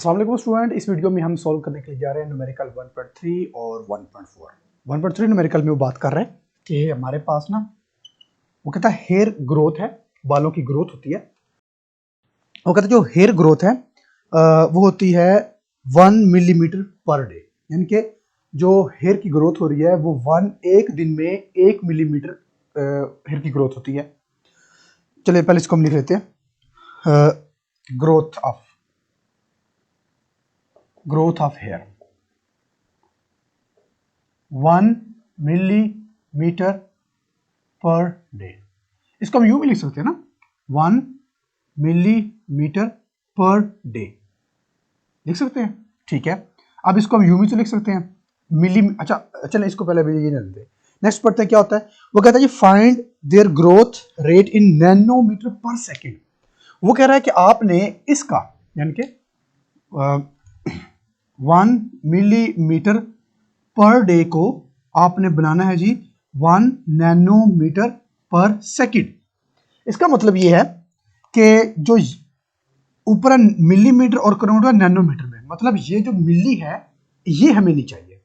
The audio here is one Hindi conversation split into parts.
अस्सलाम वालेकुम स्टूडेंट, इस वीडियो में हम सॉल्व करने के लिए जा रहे हैं न्यूमेरिकल 1.3 और 1.4। 1.3 न्यूमेरिकल में वो बात कर रहे हैं कि हमारे पास ना वो कहता है हेयर ग्रोथ है, बालों की ग्रोथ होती है। वो कहता है जो हेयर ग्रोथ है वो होती है 1 मिलीमीटर पर डे, यानी कि जो हेयर की ग्रोथ हो रही है वो एक दिन में 1 मिलीमीटर हेयर की ग्रोथ होती है। चलिए पहले इसको हम लिख लेते हैं, growth of hair 1 millimetre per day. इसको हम यूं भी लिख सकते हैं ना, 1 मिलीमीटर पर डे लिख सकते हैं। ठीक है, अब इसको हम यूं भी तो लिख सकते हैं अच्छा चलें इसको पहले ये नहीं लेते। नेक्स्ट पढ़ते हैं क्या होता है। वो कहता है find their growth rate in nanometre per second. वो कह रहा है कि आपने इसका यानी कि 1 मिलीमीटर पर डे को आपने बनाना है जी 1 नैनोमीटर पर सेकंड। इसका मतलब ये है कि जो ऊपर मिलीमीटर और कन्वर्ट नैनोमीटर में, मतलब ये जो मिली है ये हमें नहीं चाहिए,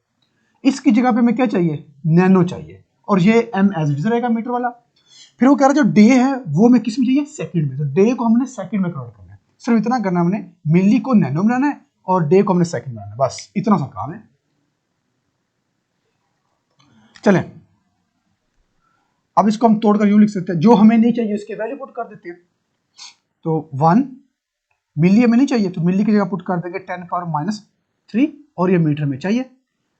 इसकी जगह पे हमें क्या चाहिए, नैनो चाहिए, और ये एम एज इट रहेगा मीटर वाला। फिर वो कह रहा है जो डे है वो हमें किस में चाहिए, सेकंड में। तो डे को हमने सेकंड में कन्वर्ट करना है, सिर्फ इतना करना है हमने, मिली को नैनो बनाना है और डे को हमने सेकंड बनाना है, बस इतना सा काम है। चलें अब इसको हम तोड़कर यूं लिख सकते हैं, जो हमें नहीं चाहिए उसके वैल्यू पुट कर देते हैं। तो 1 मिली हमें नहीं चाहिए तो मिली की जगह पुट कर देंगे 10⁻³ और ये मीटर में चाहिए।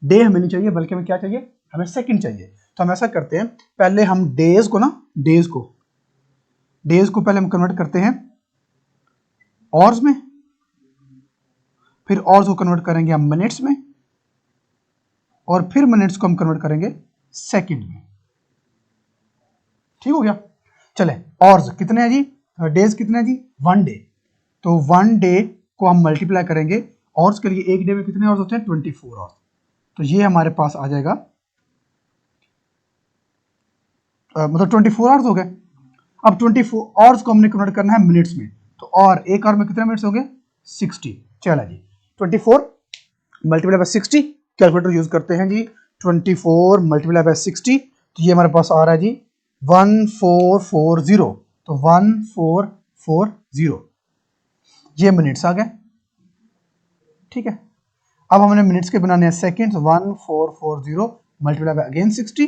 डे हमें नहीं चाहिए बल्कि हमें क्या चाहिए, हमें सेकंड चाहिए। तो हम ऐसा करते हैं, पहले हम डेज को पहले हम कन्वर्ट करते हैं ऑर्स में, फिर ऑर्स को कन्वर्ट करेंगे हम मिनट्स में, और फिर मिनट्स को हम कन्वर्ट करेंगे सेकंड में। ठीक हो गया। चले ऑर्स कितने हैं जी, डेज कितने हैं जी, 1 डे। तो 1 डे को हम मल्टीप्लाई करेंगे ऑर्स के लिए, एक डे में कितने ऑर्स होते हैं, 24 ऑर्स। तो ये हमारे पास आ जाएगा मतलब 24 आवर्स हो गए। अब 24 आवर्स को हमने कन्वर्ट करना है मिनट्स में, तो और एक आवर में कितने मिनट्स हो गए, 60। चला जी 24 मल्टीप्लाई बाय 60, कैलकुलेटर यूज करते हैं जी। 24 मल्टीप्लाई बाय 60, तो ये हमारे पास आ रहा है जी 1440। तो 1440 ये मिनट्स आ गए। ठीक है, अब हमने मिनट्स के बनाने हैं seconds. 1440 multiply by again 60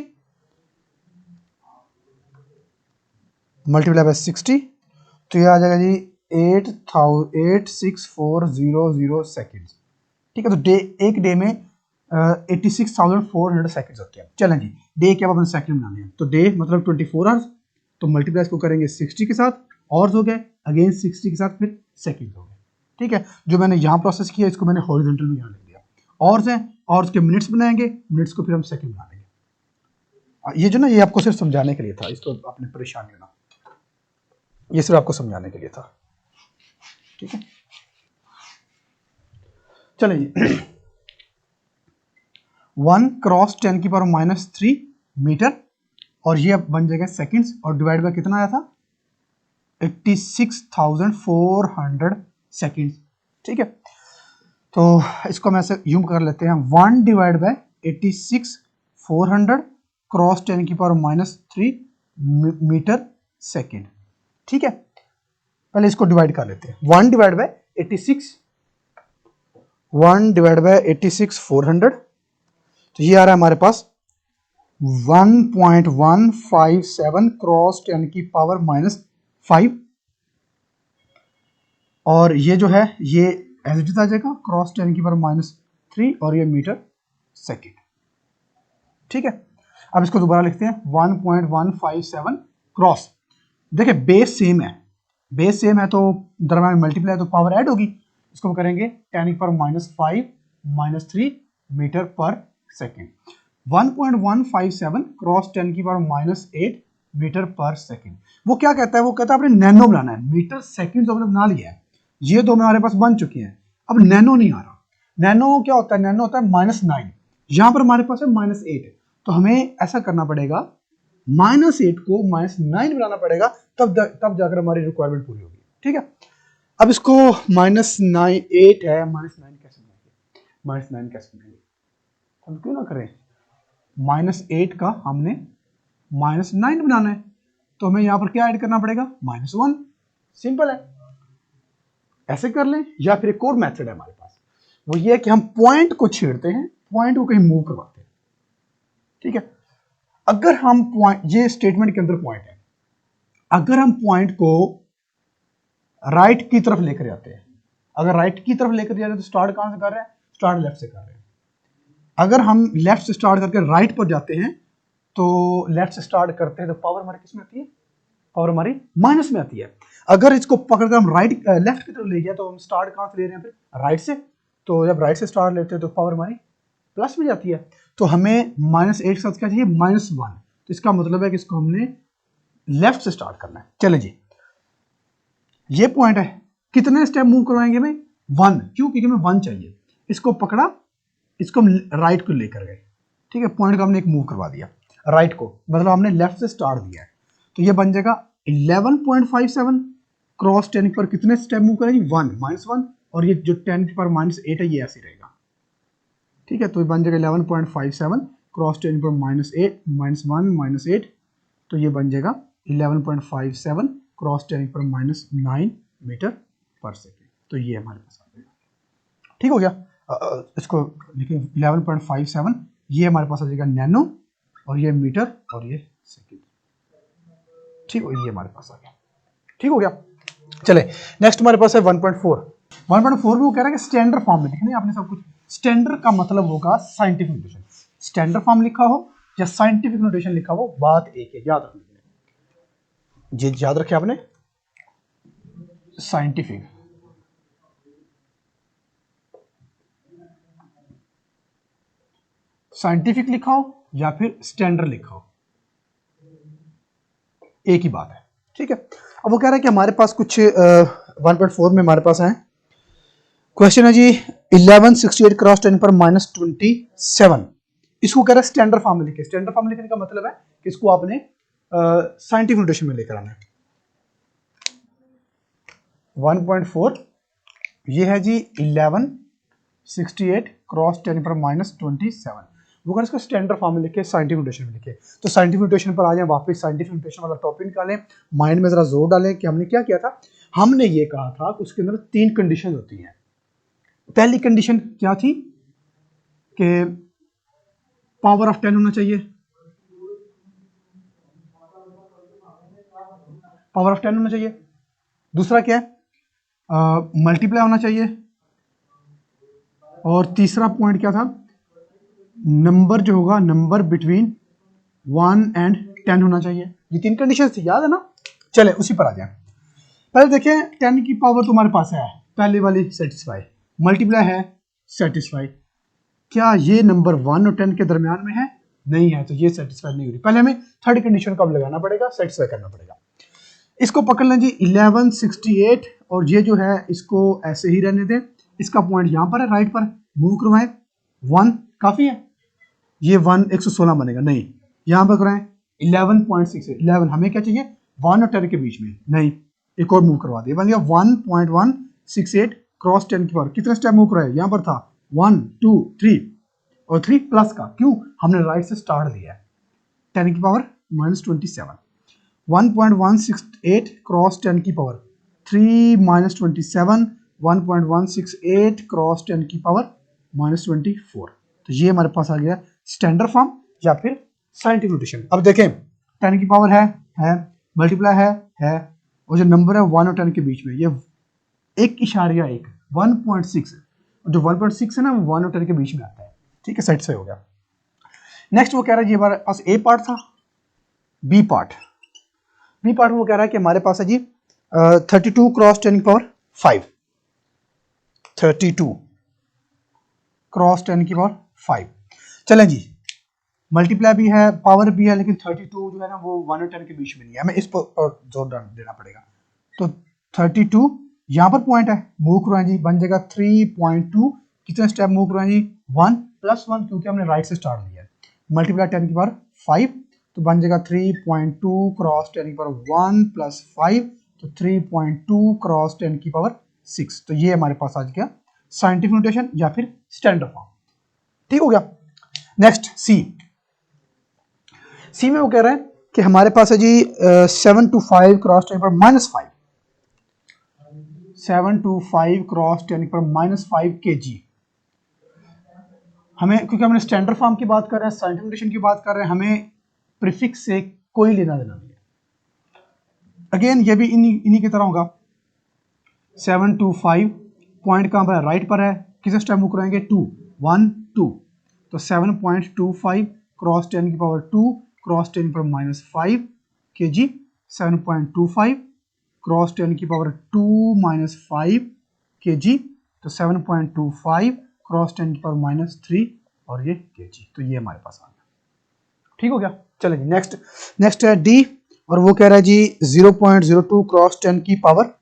multiply by 60, तो ये आ जाएगा जी 86400 सेकेंड्स। ठीक है, तो डे एक डे में 86,400 सेकेंड्स होते हैं। चलें जी, डे के अब अपने सेकंड बनाने हैं, तो डे मतलब 24 आवर्स, तो मल्टीप्लाई इसको करेंगे 60 के साथ, आवर्स हो गए, अगेन 60 के साथ फिर सेकेंड हो गए। ठीक है, जो मैंने यहाँ प्रोसेस किया इसको मैंने हॉरिजॉन्टल में यहाँ लिख दिया। आवर्स हैं, आवर्स के मिनट्स बनाएंगे, मिनट्स को फिर हम सेकेंड बना लेंगे। ये जो ना ये आपको सिर्फ समझाने के लिए था, इसको आपने परेशानी होना, ये सिर्फ आपको समझाने के लिए था। ठीक है, चलें जी 1 क्रॉस 10⁻³ मीटर, और ये अब बन जाएगा सेकेंड्स, और डिवाइड बाय कितना आया था, 86,400 सेकेंड्स। ठीक है, तो इसको हम ऐसे यूं कर लेते हैं, 1 divide by 86,400 cross 10⁻³ metre second. ठीक है, पहले इसको डिवाइड कर लेते हैं। 1 डिवाइड बाय 86,400, तो ये आ रहा है हमारे पास 1.157 क्रॉस 10⁻⁵, और ये जो है ये एज इट इज आ जाएगा क्रॉस 10⁻³ और ये मीटर सेकेंड। ठीक है, अब इसको दोबारा लिखते हैं 1.157 क्रॉस। देखिए बेस सेम है तो दरम्यान में मल्टीप्लाई तो पावर ऐड होगी, इसको हम करेंगे 10⁻⁵ मीटर पर सेकेंड। 1.157 क्रॉस 10⁻⁸ मीटर पर सेकेंड। वो क्या कहता है, वो कहता है आपने नैनो बनाना है। मीटर सेकेंड तो हमने बना लिया है, ये दो हमारे पास बन चुके हैं, अब नैनो नहीं आ रहा। नैनो क्या होता है, नैनो होता है -9, यहां पर हमारे पास है -8, तो हमें ऐसा करना पड़ेगा -8 को -9 बनाना पड़ेगा, तब जाकर हमारी रिक्वायरमेंट पूरी होगी। ठीक है, अब इसको -8 है, -9 कैसे बनाएंगे, -9 कैसे बनाएंगे, हम क्यों ना करें, -8 का हमने -9 बनाना है, तो हमें यहाँ पर क्या ऐड करना पड़ेगा, -1। सिंपल है, ऐसे कर लें। या फिर एक और मेथड है हमारे पास, वो ये है कि हम पॉइंट को छेड़ते हैं, पॉइंट को कहीं मूव करवाते हैं। ठीक है, अगर हम पॉइंट, ये स्टेटमेंट के अंदर पॉइंट है, अगर हम पॉइंट को राइट की तरफ लेकर जाते हैं, अगर राइट की तरफ लेकर जा रहे हैं तो स्टार्ट कहां से कर रहे हैं, स्टार्ट लेफ्ट से कर रहे हैं। अगर हम लेफ्ट से स्टार्ट करके राइट पर जाते हैं तो लेफ्ट से स्टार्ट करते हैं तो पावर हमारी किस में आती है, पावर हमारी माइनस में आती है। अगर इसको पकड़कर हम राइट लेफ्ट की तरफ ले गया तो हम स्टार्ट कहां से ले रहे हैं, फिर राइट से। तो जब राइट से स्टार्ट लेते हैं तो पावर हमारी प्लस में जाती है। तो हमें -8 के साथ क्या चाहिए, -1। तो इसका मतलब है कि इसको हमने लेफ्ट से स्टार्ट करना है। चले जी, ये पॉइंट है, कितने स्टेप मूव करवाएंगे हमें, 1। क्यों, क्योंकि हमें 1 चाहिए। इसको पकड़ा, इसको हम राइट को लेकर गए, ठीक है, पॉइंट को हमने एक मूव करवा दिया राइट को, मतलब हमने लेफ्ट से स्टार्ट दिया है। तो ये बन जाएगा 11.57 क्रॉस 10 पर कितने स्टेप मूव करेंगे, 1 -1, और ये जो 10 पर -8 है ये ऐसे रहेगा। ठीक है, तो ये बन जाएगा 11.57 क्रॉस 10 पर -8 -1 -8, तो ये बन जाएगा 11.57 क्रॉस 10 पर -9 मीटर पर सेकेंड। तो ये हमारे पास आ जाएगा। ठीक हो गया, इसको लिखें 11.57, ये हमारे पास आ जाएगा नैनो, और ये मीटर, और ये सेकेंड। ठीक हो, ये हमारे पास आ गया। ठीक हो गया, चले नेक्स्ट हमारे पास है 1.4। 1.4 में वो कह रहा है कि स्टैंडर्ड फॉर्म में लिखना है आपने सब कुछ। स्टैंडर्ड का मतलब होगा साइंटिफिक नोटेशन, स्टैंडर्ड फॉर्म लिखा हो या साइंटिफिक नोटेशन लिखा हो, बात एक है, याद रखना, ये याद रखे आपने, साइंटिफिक साइंटिफिक लिखा हो या फिर स्टैंडर्ड लिखा हो, एक ही बात है। ठीक है, अब वो कह रहा है कि हमारे पास कुछ 1.4 में हमारे पास है क्वेश्चन है जी 1168 क्रॉस 10 पर -27, इसको कह रहा है स्टैंडर्ड फॉर्म में लिखे। स्टैंडर्ड फॉर्म लिखने का मतलब है कि इसको आपने साइंटिफिक नोटेशन में लेकर आना है। 1.4 ये है जी 1168 क्रॉस 10 पर -27, वो अगर इसको स्टैंडर्ड फॉर्म में लिखे, साइंटिफिक नोटेशन में लिखे। तो साइंटिफिक नोटेशन पर आ जाए वापस, साइंटिफिक नोटेशन वाला टॉपिक निकालें, माइंड में जरा जोर डालें कि हमने क्या किया था। हमने ये कहा था कि उसके अंदर 3 कंडीशन होती हैं। पहली कंडीशन क्या थी कि पावर ऑफ 10 होना चाहिए, पावर ऑफ 10 होना चाहिए। दूसरा क्या है, मल्टीप्लाई होना चाहिए। और तीसरा पॉइंट क्या था, नंबर जो होगा, नंबर बिटवीन 1 एंड 10 होना चाहिए। ये 3 कंडीशन थी, याद है ना। चले उसी पर आ जाए। पहले देखें 10 की पावर तुम्हारे पास है, पहले वाली सेटिस्फाई, मल्टीप्लाई है सेटिस्फाई। क्या ये नंबर 1 और 10 के दरमियान में है, नहीं है, तो ये सेटिस्फाई नहीं हो रही। पहले हमें थर्ड कंडीशन कब लगाना पड़ेगा, सेटिस्फाई करना पड़ेगा। इसको पकड़ लें जी 1168, और ये जो है इसको ऐसे ही रहने दें। इसका पॉइंट यहाँ पर है, राइट पर मूव करवाएं, 1 काफी है, ये 1 116 बनेगा, नहीं, यहाँ पर कराएं 11.68, 11 हमें क्या चाहिए 1 और 10 के बीच में, नहीं, एक और मूव करवा दिया, बन गया 1.168 क्रॉस 10 की पावर। कितने स्टेप मूव कराए, यहाँ पर था 1 2 3, और 3 प्लस का, क्यों, हमने राइट से स्टार्ट दिया है, 10 की पावर -27, 1.168 क्रॉस 10 की पावर 3 -27, 1.168 क्रॉस 10 की पावर -24। तो ये हमारे पास आ गया स्टैंडर्ड फॉर्म या फिर साइंटिफिक नोटेशन। अब देखें 10 की पावर है, मल्टीप्लाई है, और जो नंबर है 1 और 10 के बीच में, ये 1.1 1.6, जो 1.6 है ना वो 1 और 10 के बीच में आता है। ठीक है, सेटिस्फाई हो गया। नेक्स्ट वो कह रहा है जी हमारे पास ए पार्ट था, बी पार्ट में वो कह रहा है कि हमारे पास है जी 32 क्रॉस 10 की पावर 5, 32 क्रॉस 10 की पावर 5। चलें जी, मल्टीप्लाई भी है, पावर भी है, लेकिन 32 जो है ना वो 1 और 10 के बीच में नहीं है, हमें इस पर जोर देना पड़ेगा। तो 32 यहाँ पर पॉइंट है, मूव करवाएं जी, बन जाएगा 3.2, कितने स्टेप मूव करवाएं जी 1 + 1, क्योंकि हमने राइट से स्टार्ट लिया है, मल्टीप्लाई 10 की पावर 5, तो बन जाएगा 3.2 क्रॉस 10 की पावर 1 + 5, तो 3.2 क्रॉस 10 की पावर 6। तो ये हमारे पास आज क्या साइंटिफिक नोटेशन या फिर स्टैंडर्ड फॉर्म। ठीक हो गया। नेक्स्ट सी में वो कह रहा है कि हमारे पास है जी 7 to 5 क्रॉस 10 पर -5, 7 to 5 क्रॉस 10 पर -5 kg। हमें, क्योंकि हमने स्टैंडर्ड फॉर्म की बात कर रहे हैं, साइंटिफिक नोटेशन की बात कर रहे हैं, हमें प्रीफिक्स से कोई लेना देना नहीं है। अगेन ये भी इन्हीं की तरह होगा। 7 to 5 पॉइंट कहां पर है, राइट पर है, किस स्टेप मूव कराएंगे 2 1 2, तो 7.25 क्रॉस 10 की पावर 2 क्रॉस 10 पर -5 kg, 7.25 क्रॉस 10 की पावर 2 -5 kg, तो 7.25 क्रॉस 10 की पावर -3 और ये kg। तो ये हमारे पास आ गया। ठीक हो गया। चलें जी नेक्स्ट है डी, और वो कह रहा है जी 0.02 क्रॉस 10 की पावर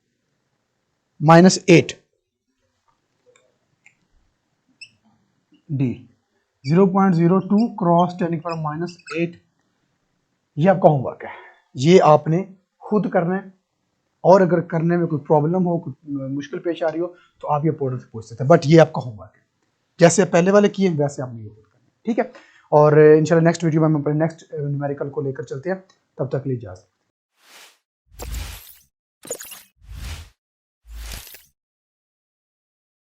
-8। डी 0.02 क्रॉस 10 की पावर -8, ये आपका होमवर्क है, ये आपने खुद करना है। और अगर करने में कोई प्रॉब्लम हो, कोई मुश्किल पेश आ रही हो, तो आप ये पोर्टल से पूछ सकते हैं, बट ये आपका होमवर्क है। जैसे पहले वाले किए वैसे आपने ये खुद करना है। ठीक है। और इंशाल्लाह नेक्स्ट वीडियो में हम अपने नेक्स्ट न्यूमेरिकल को लेकर चलते हैं। तब तक के लिए इजाज़त।